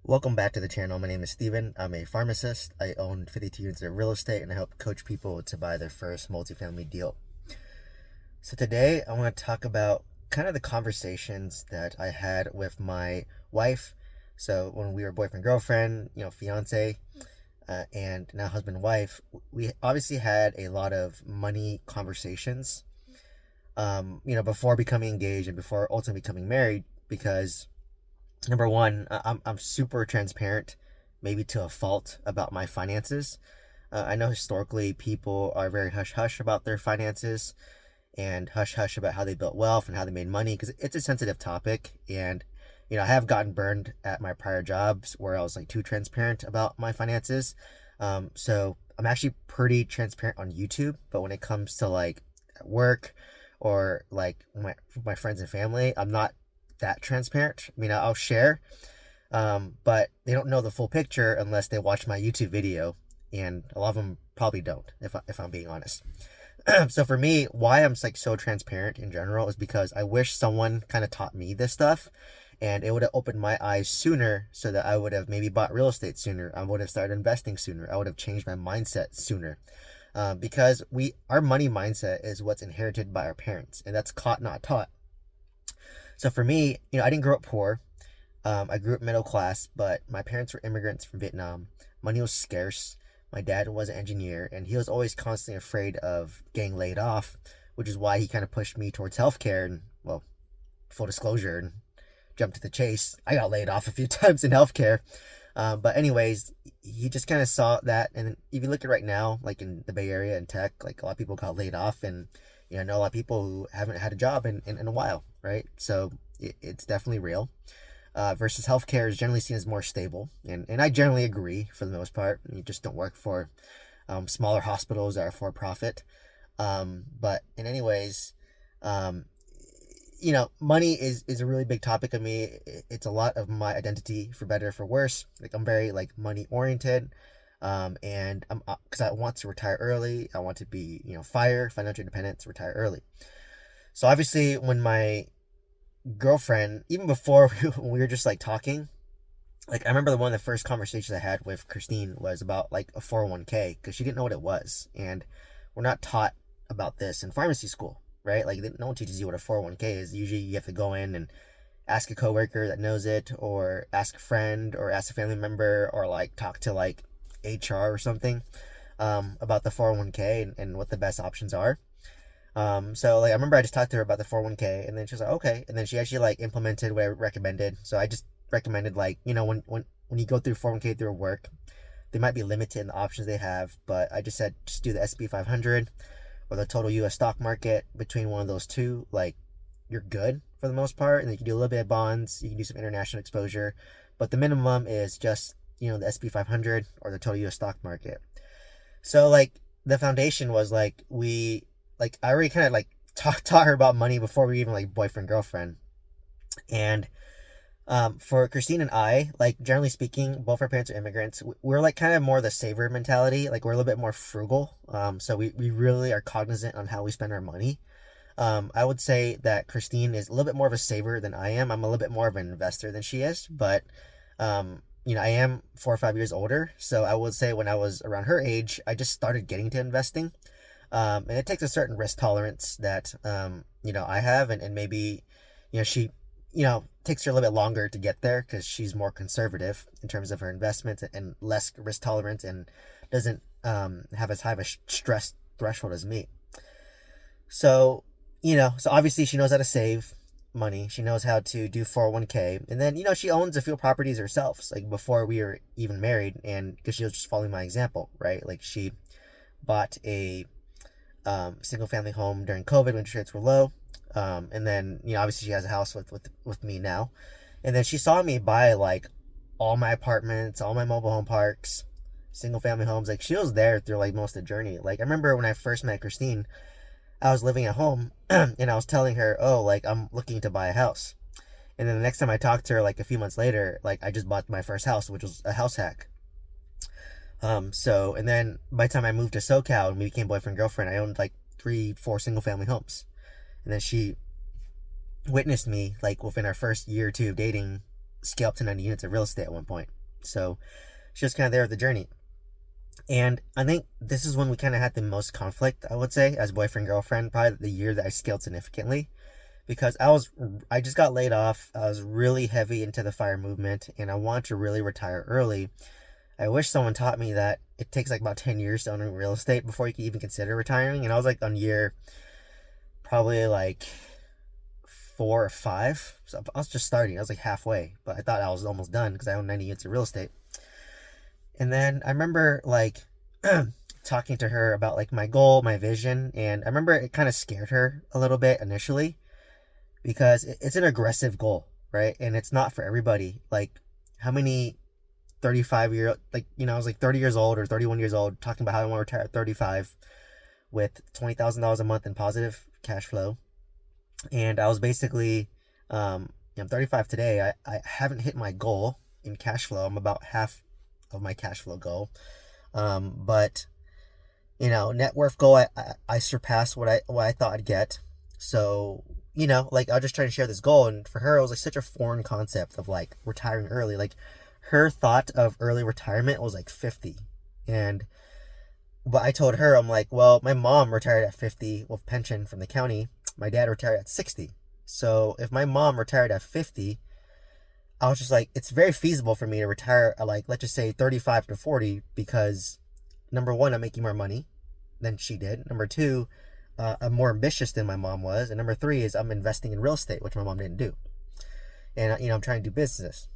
Welcome back to the channel. My name is Steven. I'm a pharmacist. I own 52 units of real estate and I help coach people to buy their first multifamily deal. So today I want to talk about kind of the conversations that I had with my wife. So when we were boyfriend, girlfriend, fiance, and now husband and wife, we obviously had a lot of money conversations, before becoming engaged and before ultimately becoming married because number one, I'm super transparent, maybe to a fault, about my finances. I know historically people are very hush hush about their finances and hush hush about how they built wealth and how they made money because it's a sensitive topic. And, I have gotten burned at my prior jobs where I was like too transparent about my finances. So I'm actually pretty transparent on YouTube, but when it comes to like at work or like my friends and family, I'm not that transparent. I mean, I'll share, but they don't know the full picture unless they watch my YouTube video, and a lot of them probably don't, if I'm being honest. So for me, why I'm like so transparent in general is because I wish someone kind of taught me this stuff, and it would have opened my eyes sooner, so that I would have maybe bought real estate sooner. I would have started investing sooner. I would have changed my mindset sooner. Because our money mindset is what's inherited by our parents, and that's caught not taught. So for me, I didn't grow up poor. I grew up middle class, but my parents were immigrants from Vietnam. Money was scarce. My dad was an engineer, and he was always constantly afraid of getting laid off, which is why he kind of pushed me towards healthcare. And, well, full disclosure, and jump to the chase, I got laid off a few times in healthcare. But anyways, he just kind of saw that. And if you look at right now, like in the Bay Area and tech, like a lot of people got laid off, and I know a lot of people who haven't had a job in a while, right? So it's definitely real. Versus healthcare is generally seen as more stable, and I generally agree for the most part. You just don't work for smaller hospitals that are for profit. But in any ways, money is a really big topic of me. It's a lot of my identity, for better or for worse. Like I'm very like money oriented. And I'm because I want to retire early. I want to be, financial independent, to retire early. So obviously, when my girlfriend, even before when we were just like talking, like I remember one of the first conversations I had with Christine was about like a 401k because she didn't know what it was, and we're not taught about this in pharmacy school, right? Like no one teaches you what a 401k is. Usually, you have to go in and ask a coworker that knows it, or ask a friend, or ask a family member, or like talk to like HR or something about the 401k and what the best options are. So like I remember I just talked to her about the 401k, and then she was like, okay, and then she actually like implemented what I recommended. So I just recommended like when you go through 401k through work, they might be limited in the options they have, but I just said just do the S&P 500 or the total U.S. stock market. Between one of those two, like you're good for the most part, and you can do a little bit of bonds, you can do some international exposure, but the minimum is just the S&P 500 or the total U.S. stock market. So like the foundation was like I already kind of like taught her about money before we even like boyfriend girlfriend. And for Christine and I, like generally speaking, both our parents are immigrants. We're like kind of more the saver mentality. Like we're a little bit more frugal. So we really are cognizant on how we spend our money. I would say that Christine is a little bit more of a saver than I am. I'm a little bit more of an investor than she is, but I am 4 or 5 years older. So I would say when I was around her age, I just started getting to investing. And it takes a certain risk tolerance that, I have, and maybe, she, takes her a little bit longer to get there because she's more conservative in terms of her investments and less risk tolerance, and doesn't have as high of a stress threshold as me. So, so obviously she knows how to save money. She knows how to do 401k. And then, she owns a few properties herself, like before we were even married. And because she was just following my example, right? Like she bought a single family home during COVID when interest rates were low. And then, obviously she has a house with me now. And then she saw me buy like all my apartments, all my mobile home parks, single family homes. Like she was there through like most of the journey. Like I remember when I first met Christine, I was living at home and I was telling her, oh, like I'm looking to buy a house. And then the next time I talked to her, like a few months later, like I just bought my first house, which was a house hack. And then by the time I moved to SoCal and we became boyfriend girlfriend, I owned like 3, 4 single family homes. And then she witnessed me like within our first year or two of dating scale up to 90 units of real estate at one point. So she was kind of there with the journey. And I think this is when we kind of had the most conflict, I would say, as boyfriend girlfriend, probably the year that I scaled significantly, because I just got laid off. I was really heavy into the fire movement, and I want to really retire early. I wish someone taught me that it takes like about 10 years to own real estate before you can even consider retiring. And I was like on year probably like 4 or 5. So I was just starting. I was like halfway, but I thought I was almost done because I own 90 units of real estate. And then I remember like talking to her about like my goal, my vision, and I remember it kind of scared her a little bit initially because it's an aggressive goal, right? And it's not for everybody. Like how many 35-year, like, I was like 30 years old or 31 years old talking about how I want to retire at 35 with $20,000 a month in positive cash flow. And I was basically, I'm 35 today. I haven't hit my goal in cash flow. I'm about half of my cash flow goal. But net worth goal, I surpassed what I thought I'd get. So, like I was just trying to share this goal, and for her it was like such a foreign concept of like retiring early. Like her thought of early retirement was like 50. But I told her, I'm like, well, my mom retired at 50 with pension from the county. My dad retired at 60. So if my mom retired at 50, I was just like, it's very feasible for me to retire at like, let's just say 35 to 40, because number one, I'm making more money than she did. Number two, I'm more ambitious than my mom was. And number three is I'm investing in real estate, which my mom didn't do. And, I'm trying to do business.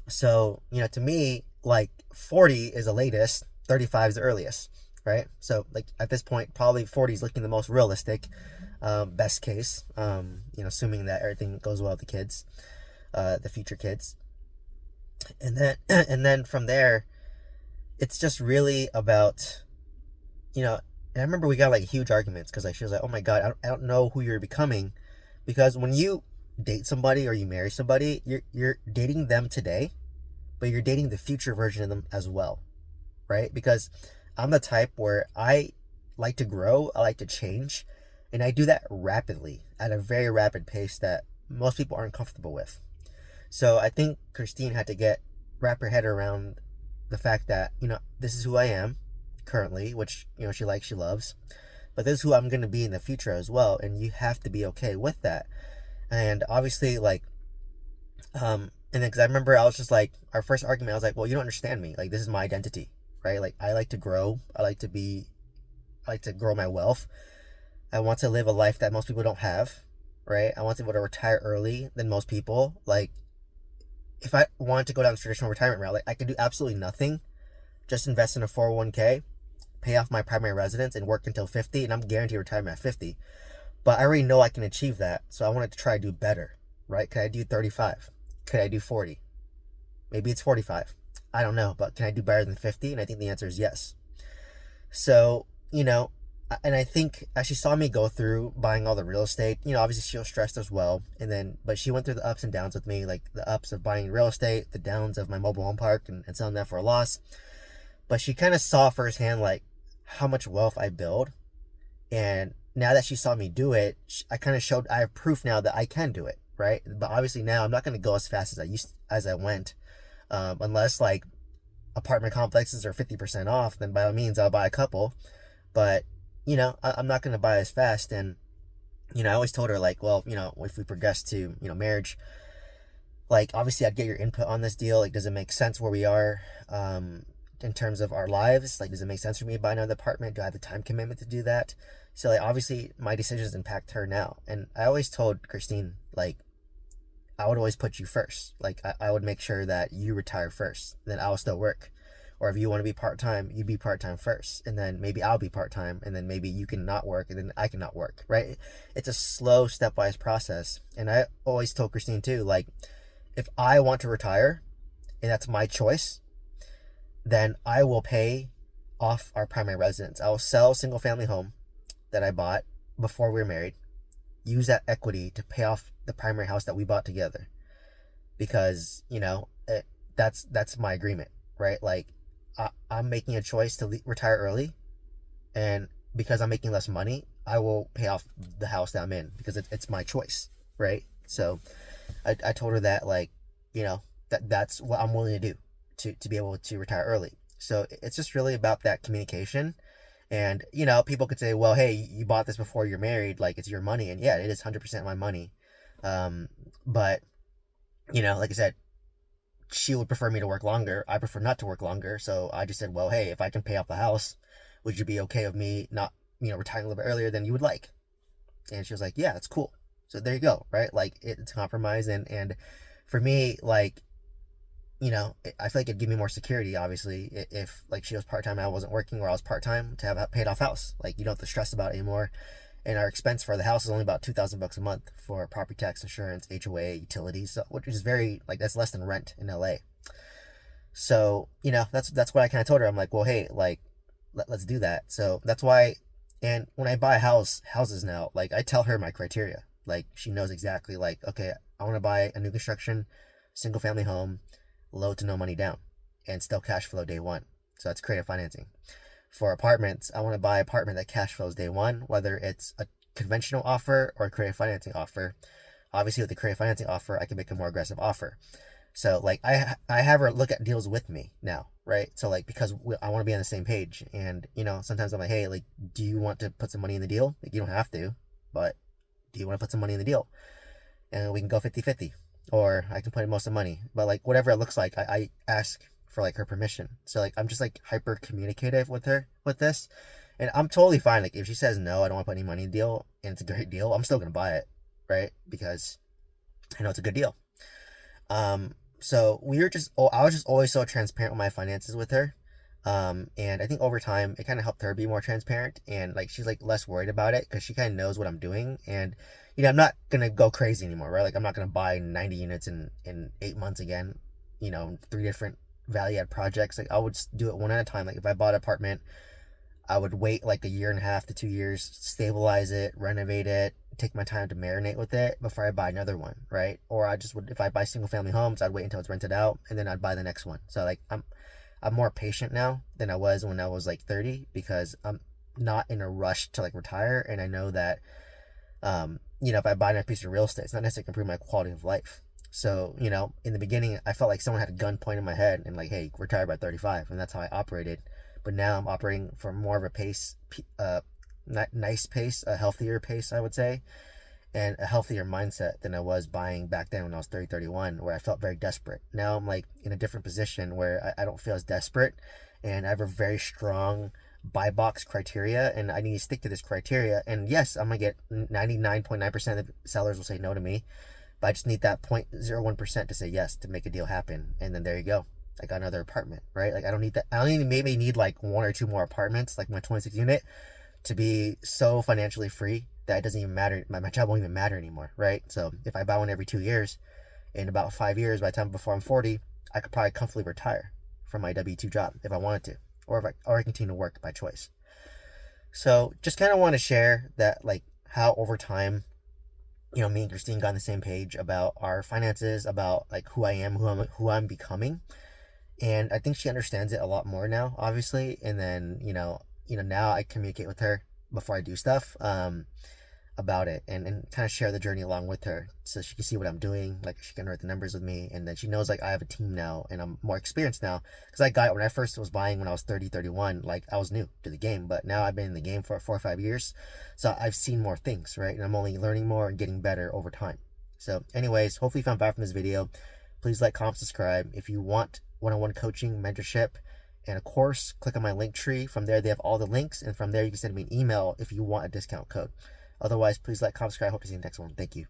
So, to me, like 40 is the latest, 35 is the earliest, right? So like at this point, probably 40 is looking the most realistic, best case, assuming that everything goes well with the kids, the future kids. And then from there, it's just really about, and I remember we got like huge arguments because like she was like, oh my God, I don't know who you're becoming. Because when you date somebody or you marry somebody, you're dating them today, but you're dating the future version of them as well, right? Because I'm the type where I like to grow, I like to change, and I do that rapidly at a very rapid pace that most people aren't comfortable with. So I think Christine had to wrap her head around the fact that, this is who I am currently, which, she likes, she loves, but this is who I'm going to be in the future as well. And you have to be okay with that. And obviously, like, and then because I remember I was just like, our first argument, I was like, well, you don't understand me. Like, this is my identity, right? Like, I like to grow. I like to grow my wealth. I want to live a life that most people don't have, right? I want to be able to retire early than most people. Like, if I wanted to go down the traditional retirement route, like, I could do absolutely nothing, just invest in a 401k, pay off my primary residence, and work until 50, and I'm guaranteed retirement at 50. But I already know I can achieve that, so I wanted to try to do better, right? Could I do 35? Could I do 40? Maybe it's 45. I don't know, but can I do better than 50? And I think the answer is yes. So, and I think as she saw me go through buying all the real estate, obviously she was stressed as well. But she went through the ups and downs with me, like the ups of buying real estate, the downs of my mobile home park and selling that for a loss. But she kind of saw firsthand, like, how much wealth I build. And now that she saw me do it, I kind of showed, I have proof now that I can do it, right? But obviously now I'm not going to go as fast as I went, unless like apartment complexes are 50% off, then by all means I'll buy a couple. But I'm not going to buy as fast. And I always told her, like, well, if we progress to marriage, like, obviously I'd get your input on this deal. Like, does it make sense where we are in terms of our lives? Like, does it make sense for me to buy another apartment? Do I have the time commitment to do that? So, like, obviously my decisions impact her now. And I always told Christine, like, I would always put you first. Like, I would make sure that you retire first, then I'll still work. Or if you want to be part-time, you be part-time first, and then maybe I'll be part-time, and then maybe you can not work, and then I can not work, right? It's a slow, stepwise process. And I always told Christine too, like, if I want to retire, and that's my choice, then I will pay off our primary residence. I will sell a single-family home that I bought before we were married, use that equity to pay off the primary house that we bought together, because that's my agreement, right? Like, I'm making a choice to retire early, and because I'm making less money, I will pay off the house that I'm in because it's my choice, right? So I told her that, like, that's what I'm willing to do to be able to retire early. So it's just really about that communication. And people could say, well, hey, you bought this before you're married, like it's your money. And yeah, it is 100% my money. But like I said, she would prefer me to work longer. I prefer not to work longer. So I just said, well, hey, if I can pay off the house, would you be okay with me not, retiring a little bit earlier than you would like? And she was like, yeah, that's cool. So there you go, right? Like it's a compromise. And for me, like, I feel like it'd give me more security, obviously, if like she was part-time and I wasn't working, or I was part-time, to have a paid off house. Like you don't have to stress about it anymore. And our expense for the house is only about $2,000 a month for property tax, insurance, HOA, utilities, so, which is very, like, that's less than rent in LA. So that's what I kind of told her. I'm like, well, hey, like let's do that. So that's why. And when I buy houses now, like I tell her my criteria. Like she knows exactly, like, okay, I want to buy a new construction single family home, low to no money down, and still cash flow day one. So that's creative financing. For apartments, I want to buy an apartment that cash flows day one, whether it's a conventional offer or a creative financing offer. Obviously, with the creative financing offer, I can make a more aggressive offer. So like I have her look at deals with me now, right? So like, because I want to be on the same page. And sometimes I'm like, hey, like, do you want to put some money in the deal? Like, you don't have to, but do you want to put some money in the deal? And we can go 50-50, or I can put in most of the money. But like whatever it looks like, I ask for like her permission. So like I'm just like hyper communicative with her with this. And I'm totally fine. Like if she says no, I don't want to put any money in the deal, and it's a great deal, I'm still gonna buy it, right? Because I know it's a good deal. So I was just always so transparent with my finances with her. And I think over time it kind of helped her be more transparent, and like she's like less worried about it because she kind of knows what I'm doing. And I'm not gonna go crazy anymore, right? Like I'm not gonna buy 90 units in 8 months again. 3 different value add projects. Like I would do it one at a time. Like if I bought an apartment, I would wait like a year and a half to 2 years, stabilize it, renovate it, take my time to marinate with it before I buy another one, right? Or I just would, if I buy single family homes, I'd wait until it's rented out and then I'd buy the next one. So like I'm more patient now than I was when I was like 30, because I'm not in a rush to like retire, and I know that if I buy a piece of real estate, it's not necessarily improve my quality of life. So in the beginning, I felt like someone had a gun pointed in my head and like, hey, retire by 35, and that's how I operated. But now I'm operating for more of a pace, nice pace, a healthier pace, I would say, and a healthier mindset than I was buying back then when I was 30, 31, where I felt very desperate. Now I'm like in a different position where I don't feel as desperate, and I have a very strong buy box criteria, and I need to stick to this criteria. And yes, I'm gonna get 99.9% of the sellers will say no to me, but I just need that 0.01% to say yes to make a deal happen. And then there you go. I got another apartment, right? Like I don't need that. I only maybe need like 1 or 2 more apartments, like my 26 unit, to be so financially free that it doesn't even matter. My job won't even matter anymore, right? So if I buy one every 2 years, in about 5 years, by the time before I'm 40, I could probably comfortably retire from my W-2 job if I wanted to, or if I continue to work by choice. So just kind of want to share that, like how over time, me and Christine got on the same page about our finances, about like who I am, who I'm becoming. And I think she understands it a lot more now, obviously. And then now I communicate with her before I do stuff about it, and kind of share the journey along with her, so she can see what I'm doing. Like she can write the numbers with me, and then she knows like I have a team now and I'm more experienced now, because I got it when I first was buying when I was 30, 31. Like I was new to the game, but now I've been in the game for 4 or 5 years, so I've seen more things, right? And I'm only learning more and getting better over time. So anyways, hopefully you found value from this video. Please like, comment, subscribe. If you want one-on-one coaching, mentorship, and a course, click on my link tree. From there, they have all the links, and from there, you can send me an email if you want a discount code. Otherwise, please like, comment, subscribe. Hope to see you in the next one. Thank you.